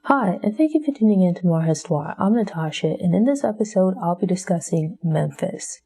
Hi, and thank you for tuning in to Noire. I'm Natasha, and in this episode, I'll be discussing Memphis.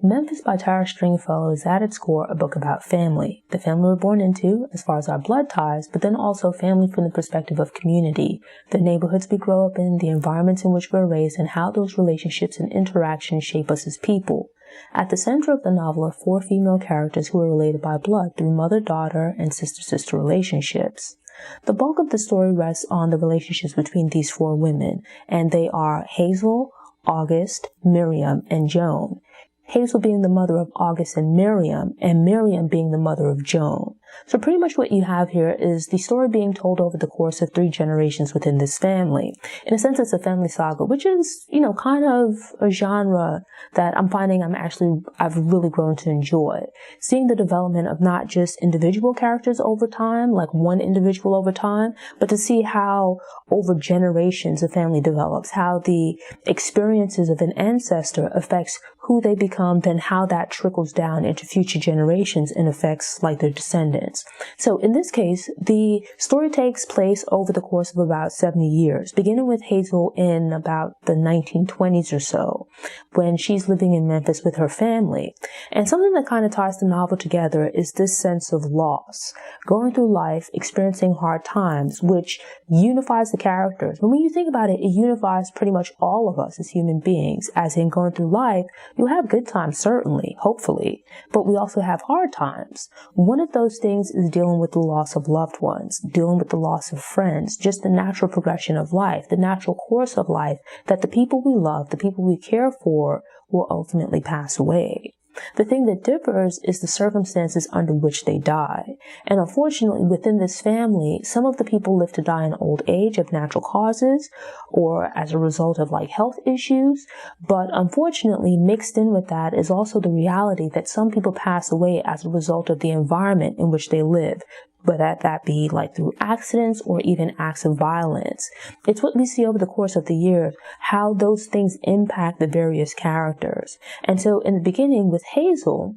Memphis by Stringfellow is at its core a book about family, the family we're born into, as far as our blood ties, but then also family from the perspective of community, the neighborhoods we grow up in, the environments in which we're raised, and how those relationships and interactions shape us as people. At the center of the novel are four female characters who are related by blood through mother-daughter and sister-sister relationships. The bulk of the story rests on the relationships between these four women, and they are Hazel, August, Miriam, and Joan. Hazel being the mother of August and Miriam being the mother of Joan. So pretty much what you have here is the story being told over the course of 3 generations within this family. In a sense, it's a family saga, which is, kind of a genre that I'm finding I've really grown to enjoy. Seeing the development of not just individual characters over time, like one individual over time, but to see how over generations a family develops, how the experiences of an ancestor affects who they become, then how that trickles down into future generations and affects like their descendants. So in this case, the story takes place over the course of about 70 years, beginning with Hazel in about the 1920s or so, when she's living in Memphis with her family. And something that kind of ties the novel together is this sense of loss, going through life, experiencing hard times, which unifies the characters. But when you think about it, it unifies pretty much all of us as human beings, as in going through life, you have good times, certainly, hopefully, but we also have hard times. One of those things is dealing with the loss of loved ones, dealing with the loss of friends, just the natural progression of life, the natural course of life, that the people we love, the people we care for, will ultimately pass away. The thing that differs is the circumstances under which they die. And unfortunately, within this family, some of the people live to die in old age of natural causes or as a result of health issues. But unfortunately, mixed in with that is also the reality that some people pass away as a result of the environment in which they live, whether that be through accidents or even acts of violence. It's what we see over the course of the years, how those things impact the various characters. And so in the beginning with Hazel,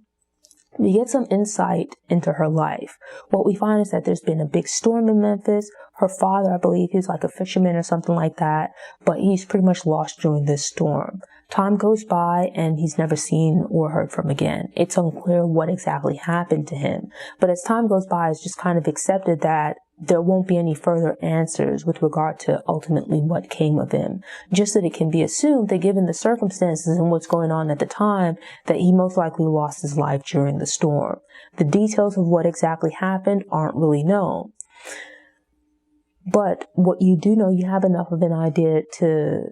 we get some insight into her life. What we find is that there's been a big storm in Memphis. Her father, I believe, he's like a fisherman or something like that, but he's pretty much lost during this storm. Time goes by and he's never seen or heard from again. It's unclear what exactly happened to him. But as time goes by, it's just kind of accepted that there won't be any further answers with regard to ultimately what came of him. Just that it can be assumed that given the circumstances and what's going on at the time, that he most likely lost his life during the storm. The details of what exactly happened aren't really known. But what you do know, you have enough of an idea to,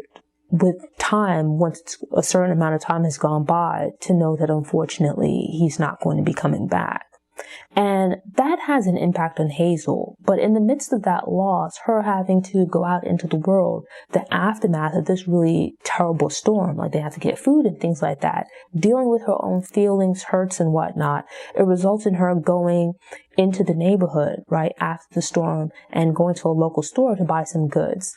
with time, once a certain amount of time has gone by, to know that unfortunately he's not going to be coming back. And that has an impact on Hazel. But in the midst of that loss, her having to go out into the world, the aftermath of this really terrible storm, they have to get food and things like that, dealing with her own feelings, hurts and whatnot, it results in her going into the neighborhood, right, after the storm and going to a local store to buy some goods,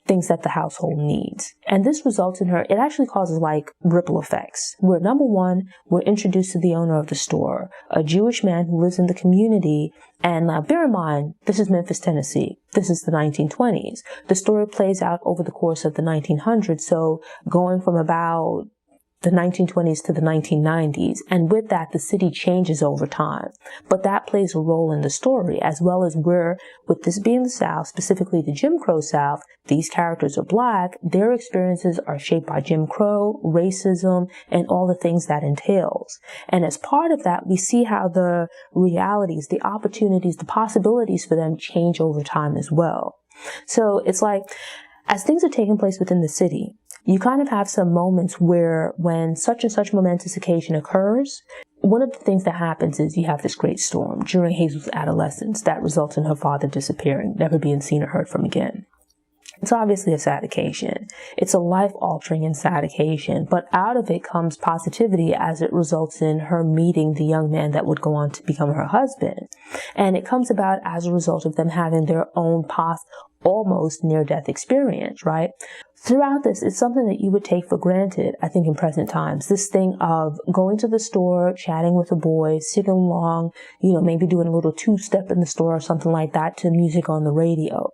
things that the household needs. And this results in her, it actually causes ripple effects, where number one, we're introduced to the owner of the store, a Jewish man who lives in the community. And bear in mind, this is Memphis, Tennessee. This is the 1920s. The story plays out over the course of the 1900s. So going from about the 1920s to the 1990s, and with that, the city changes over time. But that plays a role in the story, as well as where, with this being the South, specifically the Jim Crow South, these characters are Black, their experiences are shaped by Jim Crow, racism, and all the things that entails. And as part of that, we see how the realities, the opportunities, the possibilities for them change over time as well. So it's as things are taking place within the city, you kind of have some moments where when such and such momentous occasion occurs, one of the things that happens is you have this great storm during Hazel's adolescence that results in her father disappearing, never being seen or heard from again. It's obviously a sad occasion. It's a life-altering and sad occasion, but out of it comes positivity as it results in her meeting the young man that would go on to become her husband. And it comes about as a result of them having their own almost near-death experience, right? Throughout this, it's something that you would take for granted, I think, in present times. This thing of going to the store, chatting with a boy, sitting along, maybe doing a little two-step in the store or something like that to music on the radio.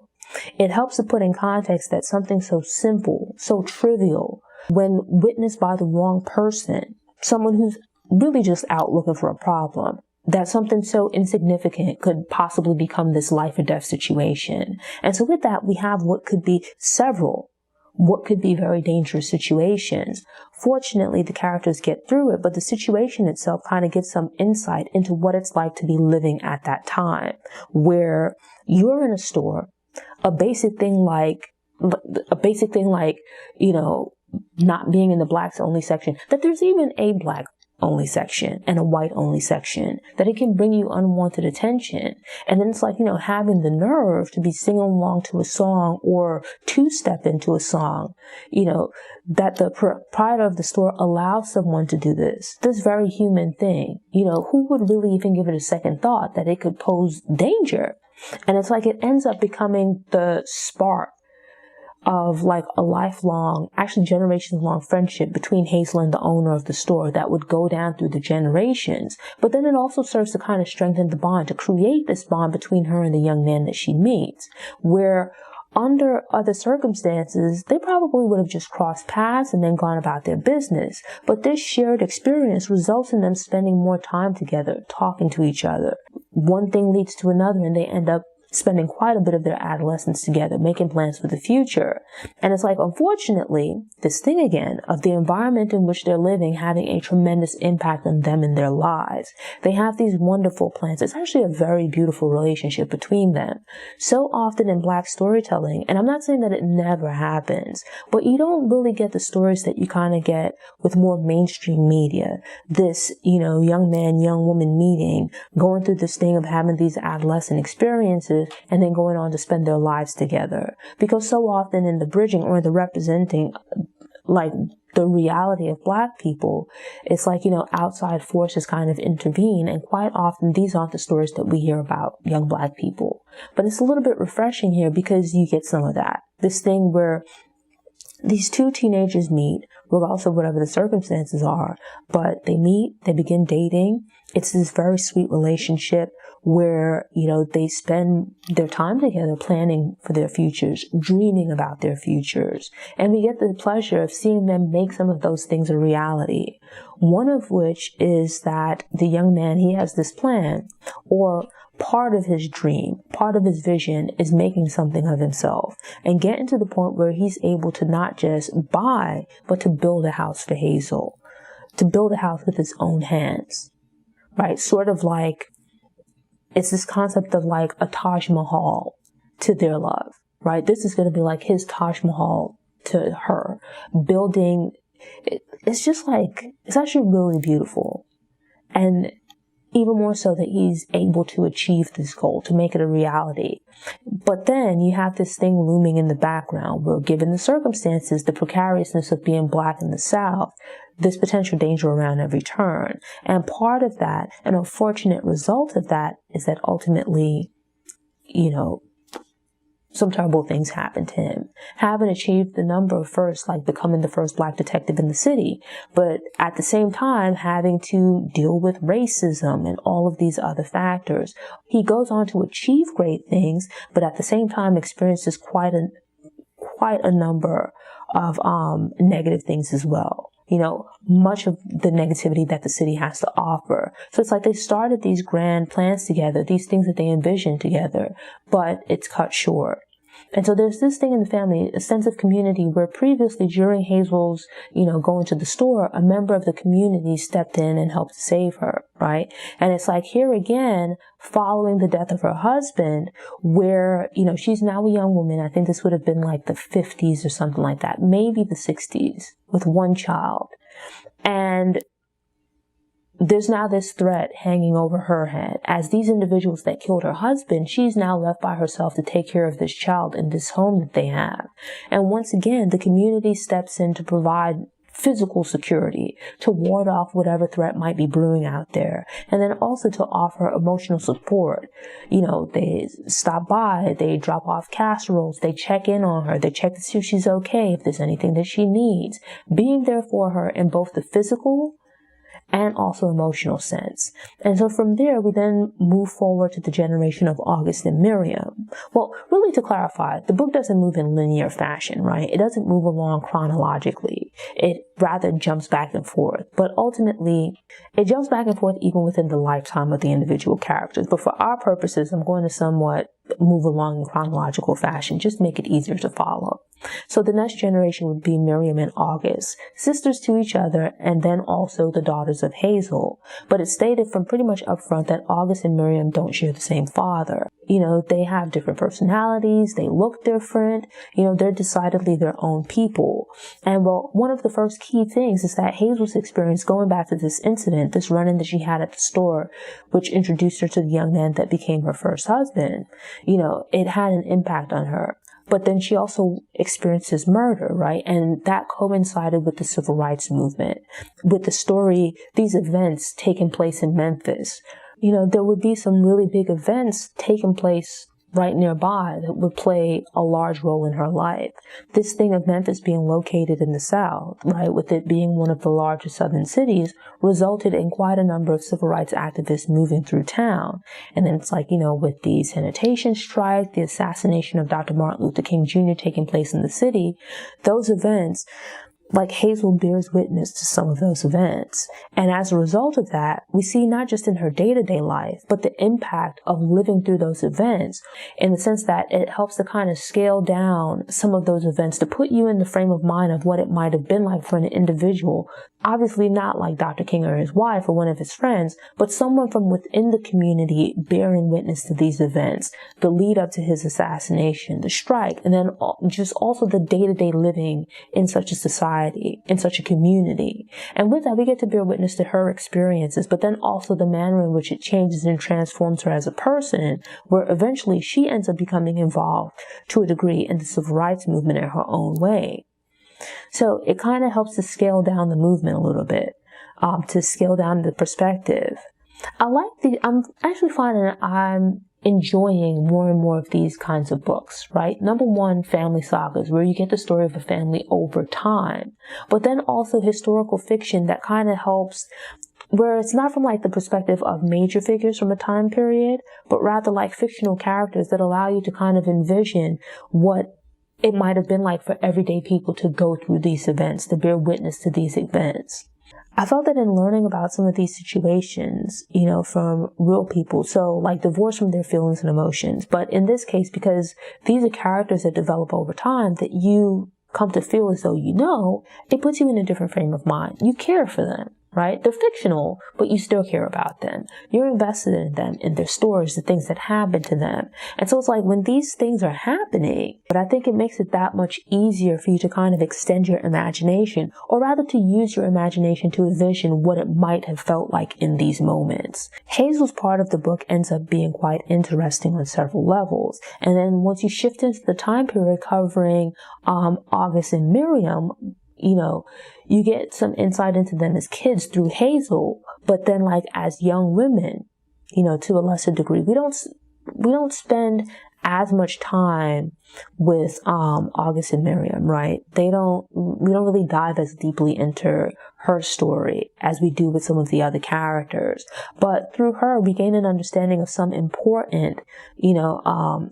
It helps to put in context that something so simple, so trivial, when witnessed by the wrong person, someone who's really just out looking for a problem, that something so insignificant could possibly become this life or death situation. And so with that, we have what could be what could be very dangerous situations. Fortunately, the characters get through it, but the situation itself kind of gives some insight into what it's like to be living at that time, where you're in a store, a basic thing like, not being in the blacks only section, that there's even a black only section and a white only section, that it can bring you unwanted attention. And then it's like, having the nerve to be singing along to a song or two-step into a song, that the proprietor of the store allows someone to do this very human thing. Who would really even give it a second thought that it could pose danger? And it's like it ends up becoming the spark of like a lifelong, actually generations long friendship between Hazel and the owner of the store that would go down through the generations. But then it also serves to kind of strengthen the bond, to create this bond between her and the young man that she meets, where under other circumstances, they probably would have just crossed paths and then gone about their business. But this shared experience results in them spending more time together, talking to each other. One thing leads to another, and they end up spending quite a bit of their adolescence together, making plans for the future. And it's like, unfortunately, this thing again of the environment in which they're living having a tremendous impact on them in their lives. They have these wonderful plans. It's actually a very beautiful relationship between them. So often in Black storytelling, and I'm not saying that it never happens, but you don't really get the stories that you kind of get with more mainstream media. This, young man, young woman meeting, going through this thing of having these adolescent experiences, and then going on to spend their lives together. Because so often in the bridging or the representing, like the reality of Black people, it's like, outside forces kind of intervene. And quite often these aren't the stories that we hear about young Black people. But it's a little bit refreshing here because you get some of that. This thing where these two teenagers meet, regardless of whatever the circumstances are, but they meet, they begin dating. It's this very sweet relationship where, they spend their time together planning for their futures, dreaming about their futures. And we get the pleasure of seeing them make some of those things a reality. One of which is that the young man, he has this plan, or part of his dream, part of his vision is making something of himself and getting to the point where he's able to not just buy, but to build a house for Hazel, to build a house with his own hands, right? Sort of like, it's this concept of like a Taj Mahal to their love, right? This is going to be like his Taj Mahal to her. Building, it's just like, it's actually really beautiful. And even more so that he's able to achieve this goal, to make it a reality. But then you have this thing looming in the background where, given the circumstances, the precariousness of being Black in the South, there's potential danger around every turn. And part of that, an unfortunate result of that, is that ultimately, some terrible things happen to him. Having achieved the number of firsts, like becoming the first Black detective in the city, but at the same time having to deal with racism and all of these other factors. He goes on to achieve great things, but at the same time experiences quite a number of negative things as well. Much of the negativity that the city has to offer. So it's like they started these grand plans together, these things that they envisioned together, but it's cut short. And so there's this thing in the family, a sense of community, where previously during Hazel's, going to the store, a member of the community stepped in and helped save her, right? And it's like here again, following the death of her husband, where, she's now a young woman. I think this would have been like the 50s or something like that, maybe the 60s, with one child. And there's now this threat hanging over her head. As these individuals that killed her husband, she's now left by herself to take care of this child in this home that they have. And once again, the community steps in to provide physical security, to ward off whatever threat might be brewing out there, and then also to offer emotional support. They stop by, they drop off casseroles, they check in on her, they check to see if she's okay, if there's anything that she needs, being there for her in both the physical and also emotional sense. And so from there, we then move forward to the generation of August and Miriam. Well, really to clarify, the book doesn't move in linear fashion, right? It doesn't move along chronologically. It rather jumps back and forth. But ultimately, it jumps back and forth even within the lifetime of the individual characters. But for our purposes, I'm going to somewhat move along in chronological fashion, just make it easier to follow. So the next generation would be Miriam and August, sisters to each other, and then also the daughters of Hazel. But it's stated from pretty much upfront that August and Miriam don't share the same father. They have different personalities, they look different, they're decidedly their own people. And well, one of the first key things is that Hazel's experience, going back to this incident, this run-in that she had at the store, which introduced her to the young man that became her first husband, it had an impact on her. But then she also experienced his murder, right? And that coincided with the civil rights movement. With the story, these events taking place in Memphis, there would be some really big events taking place right nearby that would play a large role in her life. This thing of Memphis being located in the South, right, with it being one of the largest southern cities, resulted in quite a number of civil rights activists moving through town. And then it's like, with the sanitation strike, the assassination of Dr. Martin Luther King Jr. taking place in the city, those events, like Hazel bears witness to some of those events. And as a result of that, we see not just in her day-to-day life, but the impact of living through those events, in the sense that it helps to kind of scale down some of those events to put you in the frame of mind of what it might have been like for an individual. Obviously not like Dr. King or his wife or one of his friends, but someone from within the community bearing witness to these events, the lead up to his assassination, the strike, and then just also the day-to-day living in such a society, in such a community. And with that, we get to bear witness to her experiences, but then also the manner in which it changes and transforms her as a person, where eventually she ends up becoming involved to a degree in the civil rights movement in her own way. So it kind of helps to scale down the movement a little bit, to scale down the perspective. I'm actually finding that I'm enjoying more and more of these kinds of books, right? Number one, family sagas, where you get the story of a family over time, but then also historical fiction that kind of helps, where it's not from like the perspective of major figures from a time period, but rather like fictional characters that allow you to kind of envision what it might have been like for everyday people to go through these events, to bear witness to these events. I felt that in learning about some of these situations, from real people, so like divorced from their feelings and emotions, but in this case, because these are characters that develop over time that you come to feel as though it puts you in a different frame of mind. You care for them, right? They're fictional, but you still care about them. You're invested in them, in their stories, the things that happen to them. And so it's like when these things are happening, but I think it makes it that much easier for you to kind of extend your imagination, or rather to use your imagination to envision what it might have felt like in these moments. Hazel's part of the book ends up being quite interesting on several levels. And then once you shift into the time period covering August and Miriam, you get some insight into them as kids through Hazel, but then like as young women, to a lesser degree, we don't spend as much time with August and Miriam, right? We don't really dive as deeply into her story as we do with some of the other characters. But through her, we gain an understanding of some important,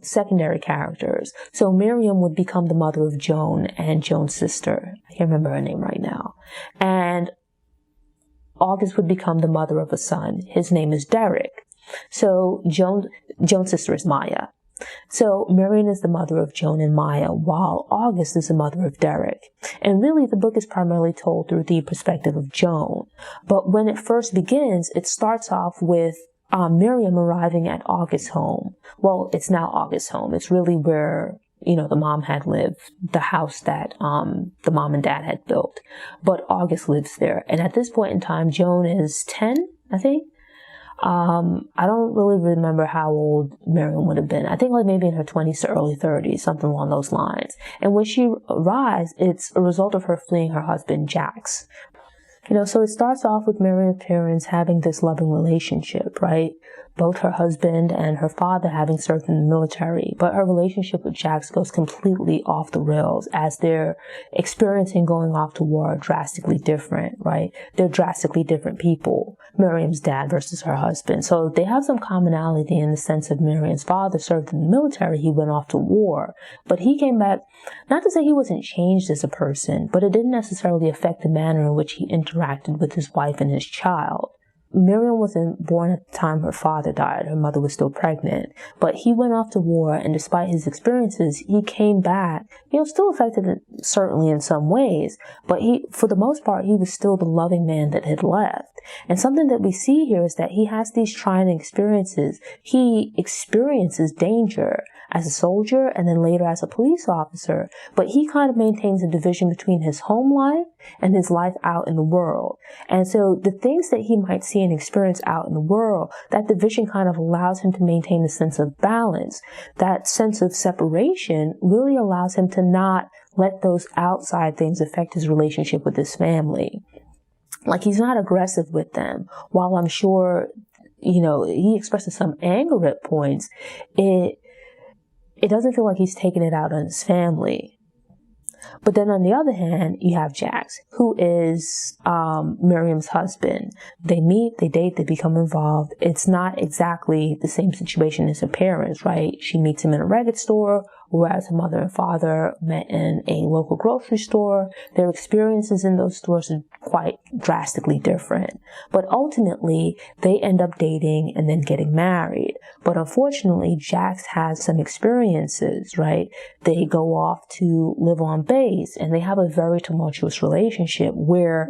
secondary characters. So Miriam would become the mother of Joan and Joan's sister. I can't remember her name right now. And August would become the mother of a son. His name is Derek. So Joan's sister is Maya. So Marion is the mother of Joan and Maya, while August is the mother of Derek. And really, the book is primarily told through the perspective of Joan. But when it first begins, it starts off with Miriam arriving at August's home. Well, it's now August's home. It's really where, the mom had lived, the house that the mom and dad had built. But August lives there. And at this point in time, Joan is 10, I think. I don't really remember how old Miriam would have been. I think like maybe in her 20s to early 30s, something along those lines. And when she arrives, it's a result of her fleeing her husband, Jax. So it starts off with Miriam's parents having this loving relationship, right? both her husband and her father having served in the military, but her relationship with Jax goes completely off the rails as they're experiencing going off to war drastically different, right? They're drastically different people. Miriam's dad versus her husband. So they have some commonality in the sense of Miriam's father served in the military. He went off to war, but he came back, not to say he wasn't changed as a person, but it didn't necessarily affect the manner in which he interacted with his wife and his child. Miriam wasn't born at the time her father died. Her mother was still pregnant. But he went off to war, and despite his experiences, he came back, still affected certainly in some ways, but for the most part, he was still the loving man that had left. And something that we see here is that he has these trying experiences. He experiences danger as a soldier and then later as a police officer, but he kind of maintains a division between his home life and his life out in the world. And so the things that he might see and experience out in the world, that division kind of allows him to maintain a sense of balance. That sense of separation really allows him to not let those outside things affect his relationship with his family. Like, he's not aggressive with them. While I'm sure, he expresses some anger at points, it doesn't feel like he's taking it out on his family. But then on the other hand, you have Jax, who is Miriam's husband. They meet, they date, they become involved. It's not exactly the same situation as her parents, right? She meets him in a record store, whereas her mother and father met in a local grocery store. Their experiences in those stores are quite drastically different. But ultimately, they end up dating and then getting married. But unfortunately, Jax has some experiences, right? They go off to live on base, and they have a very tumultuous relationship where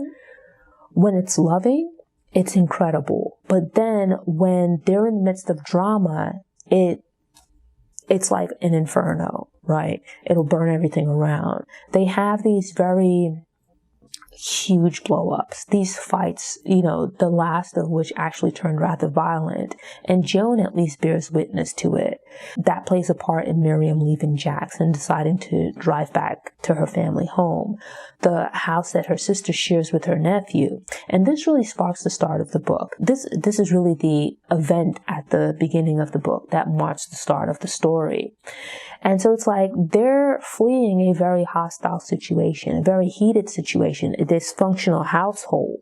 when it's loving, it's incredible. But then when they're in the midst of drama, it's like an inferno, right? It'll burn everything around. They have these very huge blow-ups, these fights, the last of which actually turned rather violent. And Joan at least bears witness to it. That plays a part in Miriam leaving Jax and deciding to drive back to her family home, the house that her sister shares with her nephew. And this really sparks the start of the book. This is really the event at the beginning of the book that marks the start of the story. And so it's like they're fleeing a very hostile situation, a very heated situation, a dysfunctional household.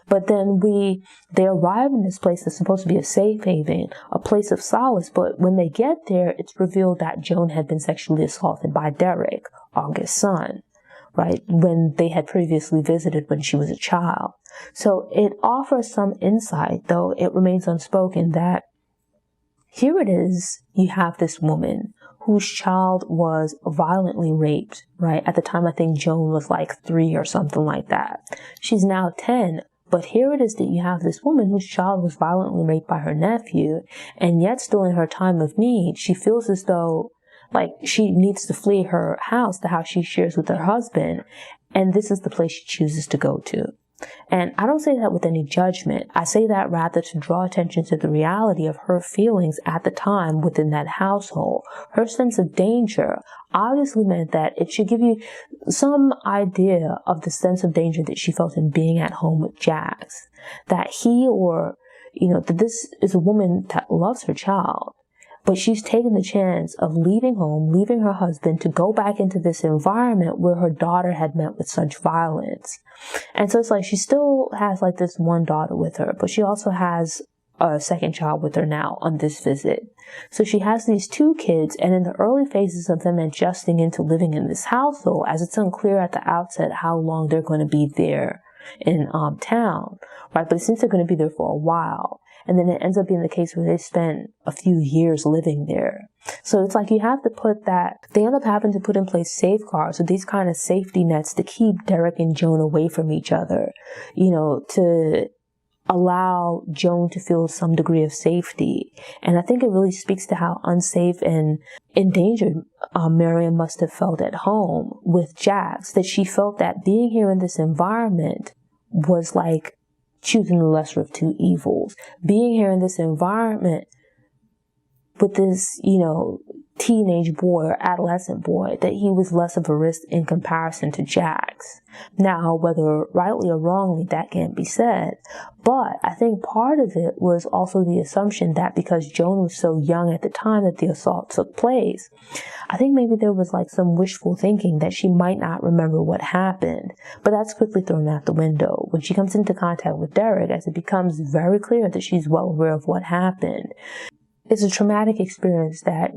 But then they arrive in this place that's supposed to be a safe haven, a place of solace. But when they get there, it's revealed that Joan had been sexually assaulted by Derek, August's son, right? When they had previously visited when she was a child. So it offers some insight, though it remains unspoken, that here it is, you have this woman whose child was violently raped, right? At the time, I think Joan was like 3 or something like that. She's now 10, but here it is that you have this woman whose child was violently raped by her nephew, and yet still in her time of need, she feels as though like she needs to flee her house, the house she shares with her husband, and this is the place she chooses to go to. And I don't say that with any judgment. I say that rather to draw attention to the reality of her feelings at the time within that household. Her sense of danger obviously meant that it should give you some idea of the sense of danger that she felt in being at home with Jax. That that this is a woman that loves her child. But she's taken the chance of leaving home, leaving her husband to go back into this environment where her daughter had met with such violence. And so it's like she still has like this one daughter with her, but she also has a second child with her now on this visit. So she has these 2 kids, and in the early phases of them adjusting into living in this household, as it's unclear at the outset how long they're going to be there in town, right? But it seems they're going to be there for a while. And then it ends up being the case where they spend a few years living there. So it's like you have to they end up having to put in place safeguards, or these kind of safety nets to keep Derek and Joan away from each other, to allow Joan to feel some degree of safety. And I think it really speaks to how unsafe and endangered Miriam must have felt at home with Jax, that she felt that being here in this environment was like choosing the lesser of 2 evils. Being here in this environment with this, teenage boy or adolescent boy, that he was less of a risk in comparison to Jax. Now, whether rightly or wrongly, that can't be said, but I think part of it was also the assumption that because Joan was so young at the time that the assault took place, I think maybe there was like some wishful thinking that she might not remember what happened, but that's quickly thrown out the window when she comes into contact with Derek, as it becomes very clear that she's well aware of what happened. It's a traumatic experience that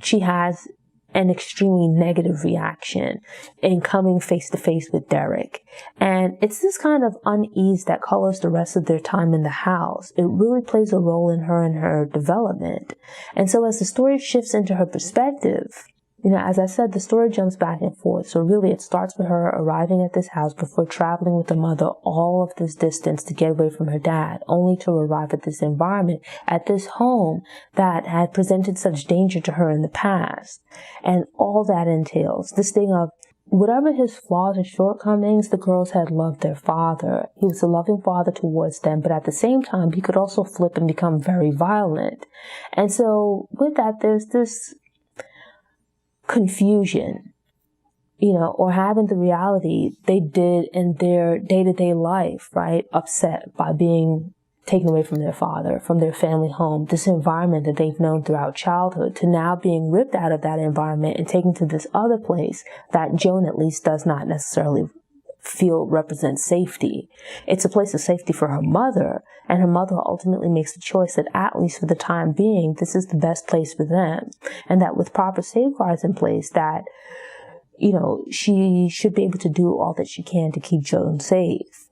she has an extremely negative reaction in coming face to face with Derek. And it's this kind of unease that colors the rest of their time in the house. It really plays a role in her and her development. And so as the story shifts into her perspective, as I said, the story jumps back and forth. So really it starts with her arriving at this house before traveling with her mother all of this distance to get away from her dad, only to arrive at this environment, at this home that had presented such danger to her in the past. And all that entails this thing of, whatever his flaws and shortcomings, the girls had loved their father. He was a loving father towards them, but at the same time, he could also flip and become very violent. And so with that, there's this confusion, or having the reality they did in their day-to-day life, right, upset by being taken away from their father, from their family home, this environment that they've known throughout childhood, to now being ripped out of that environment and taken to this other place that Joan at least does not necessarily feel represents safety. It's a place of safety for her mother, and her mother ultimately makes the choice that at least for the time being, this is the best place for them, and that with proper safeguards in place, that, she should be able to do all that she can to keep Joan safe.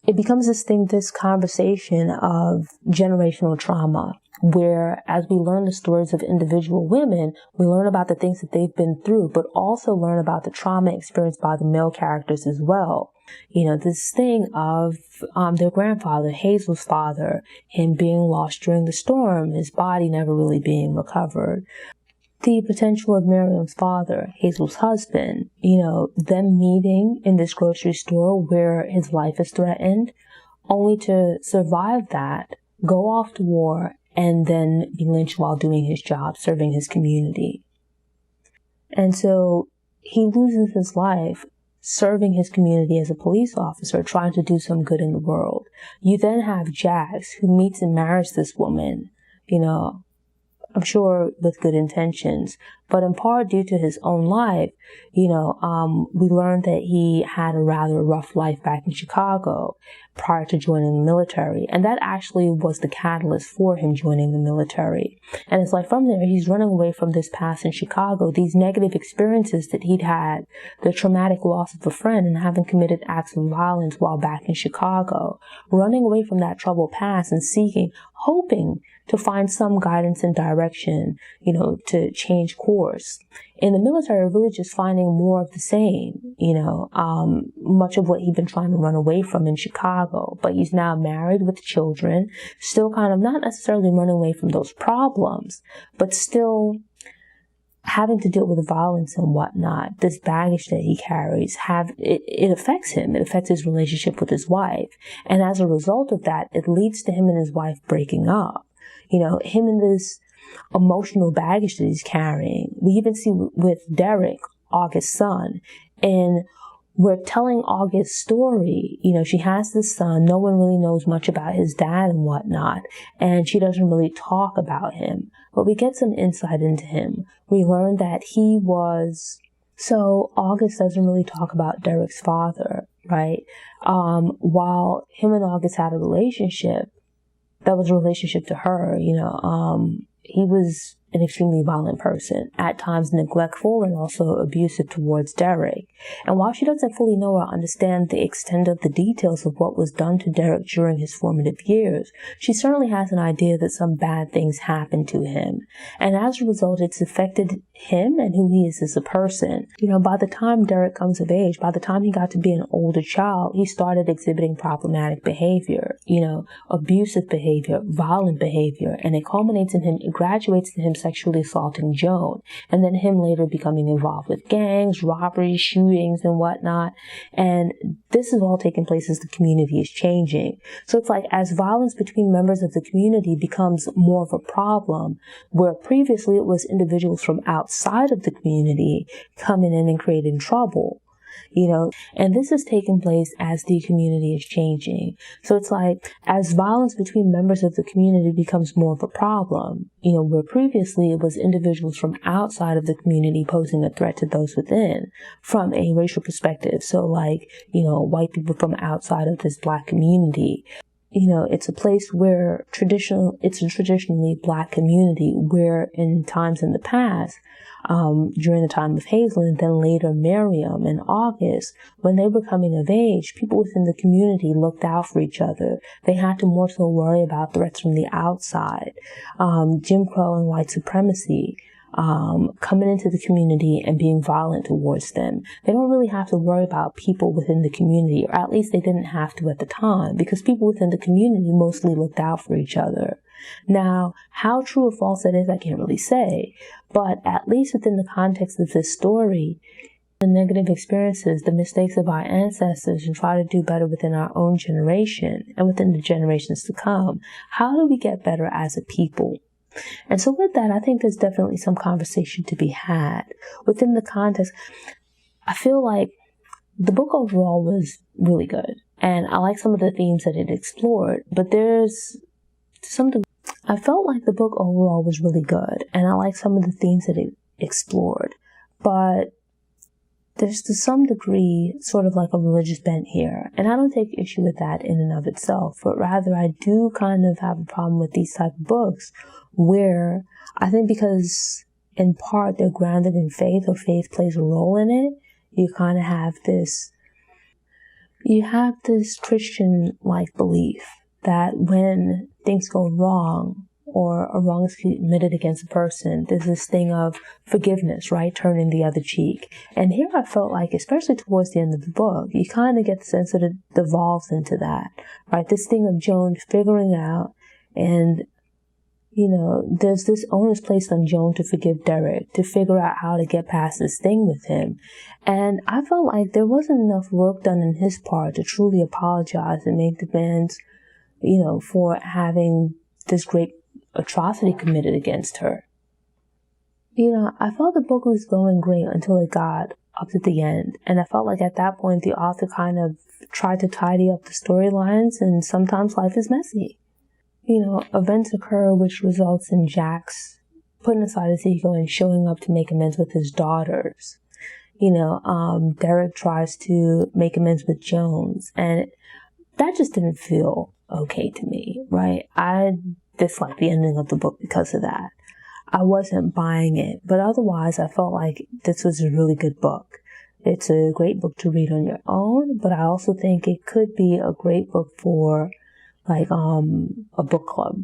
It becomes this conversation of generational trauma, where as we learn the stories of individual women, we learn about the things that they've been through, but also learn about the trauma experienced by the male characters as well. This thing of their grandfather, Hazel's father, him being lost during the storm, his body never really being recovered. The potential of Miriam's father, Hazel's husband, them meeting in this grocery store where his life is threatened, only to survive that, go off to war, and then be lynched while doing his job, serving his community. And so he loses his life serving his community as a police officer, trying to do some good in the world. You then have Jax, who meets and marries this woman, I'm sure with good intentions, but in part due to his own life, we learned that he had a rather rough life back in Chicago prior to joining the military. And that actually was the catalyst for him joining the military. And it's like from there, he's running away from this past in Chicago, these negative experiences that he'd had, the traumatic loss of a friend and having committed acts of violence while back in Chicago, running away from that troubled past and hoping to find some guidance and direction, to change course. In the military, really just finding more of the same, much of what he'd been trying to run away from in Chicago. But he's now married with children, still kind of not necessarily running away from those problems, but still having to deal with violence and whatnot. This baggage that he carries, it affects him. It affects his relationship with his wife. And as a result of that, it leads to him and his wife breaking up. Him and this emotional baggage that he's carrying. We even see with Derek, August's son, and we're telling August's story. She has this son. No one really knows much about his dad and whatnot, and she doesn't really talk about him. But we get some insight into him. We learn that so August doesn't really talk about Derek's father, right? While him and August had a relationship, that was a relationship to her, he was an extremely violent person, at times neglectful and also abusive towards Derek. And while she doesn't fully know or understand the extent of the details of what was done to Derek during his formative years, she certainly has an idea that some bad things happened to him. And as a result, it's affected him and who he is as a person. By the time Derek comes of age, by the time he got to be an older child, he started exhibiting problematic behavior, abusive behavior, violent behavior, and it culminates in him, it graduates in him sexually assaulting Joan, and then him later becoming involved with gangs, robberies, shootings, and whatnot. And this is all taking place as the community is changing. So it's like as violence between members of the community becomes more of a problem, where previously it was individuals from outside of the community coming in and creating trouble. And this is taking place as the community is changing. So it's like, as violence between members of the community becomes more of a problem, where previously it was individuals from outside of the community posing a threat to those within from a racial perspective. So like, white people from outside of this Black community. It's a place where it's a traditionally Black community, where in times in the past, during the time of Hazel and then later Miriam and August, when they were coming of age, people within the community looked out for each other. They had to more so worry about threats from the outside. Jim Crow and white supremacy coming into the community and being violent towards them. They don't really have to worry about people within the community, or at least they didn't have to at the time, because people within the community mostly looked out for each other. Now, how true or false that is, I can't really say, but at least within the context of this story, the negative experiences, the mistakes of our ancestors, and try to do better within our own generation and within the generations to come. How do we get better as a people? And so with that, I think there's definitely some conversation to be had within the context. I feel like the book overall was really good, and I like some of the themes that it explored, but there's something. I felt like the book overall was really good, and I like some of the themes that it explored, but there's to some degree sort of like a religious bent here, and I don't take issue with that in and of itself, but rather I do kind of have a problem with these type of books where I think because in part they're grounded in faith, or faith plays a role in it, you kind of have this Christian-like belief that when things go wrong, or a wrong is committed against a person, there's this thing of forgiveness, right? Turning the other cheek. And here I felt like, especially towards the end of the book, you kind of get the sense that it devolves into that, right? This thing of Joan figuring out, and, there's this onus placed on Joan to forgive Derek, to figure out how to get past this thing with him. And I felt like there wasn't enough work done on his part to truly apologize and make demands, for having this great atrocity committed against her. I felt the book was going great until it got up to the end. And I felt like at that point, the author kind of tried to tidy up the storylines, and sometimes life is messy. Events occur which results in Jax putting aside his ego and showing up to make amends with his daughters. Derek tries to make amends with Jones, and that just didn't feel okay to me, right? I disliked the ending of the book because of that. I wasn't buying it, but otherwise I felt like this was a really good book. It's a great book to read on your own, but I also think it could be a great book for like a book club,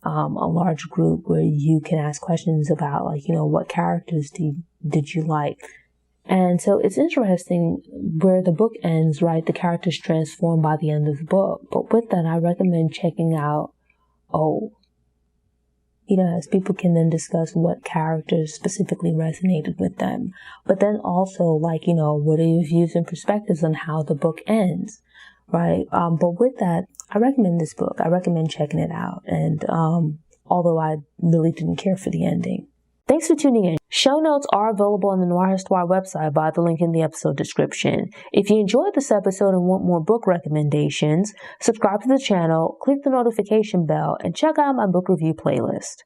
a large group where you can ask questions about what characters did you like. And so it's interesting where the book ends, right? The characters transform by the end of the book. But with that, I recommend checking out as people can then discuss what characters specifically resonated with them. But then also, what are your views and perspectives on how the book ends, right? But with that, I recommend this book. I recommend checking it out. And although I really didn't care for the ending. Thanks for tuning in. Show notes are available on the Noire Histoire website by the link in the episode description. If you enjoyed this episode and want more book recommendations, subscribe to the channel, click the notification bell, and check out my book review playlist.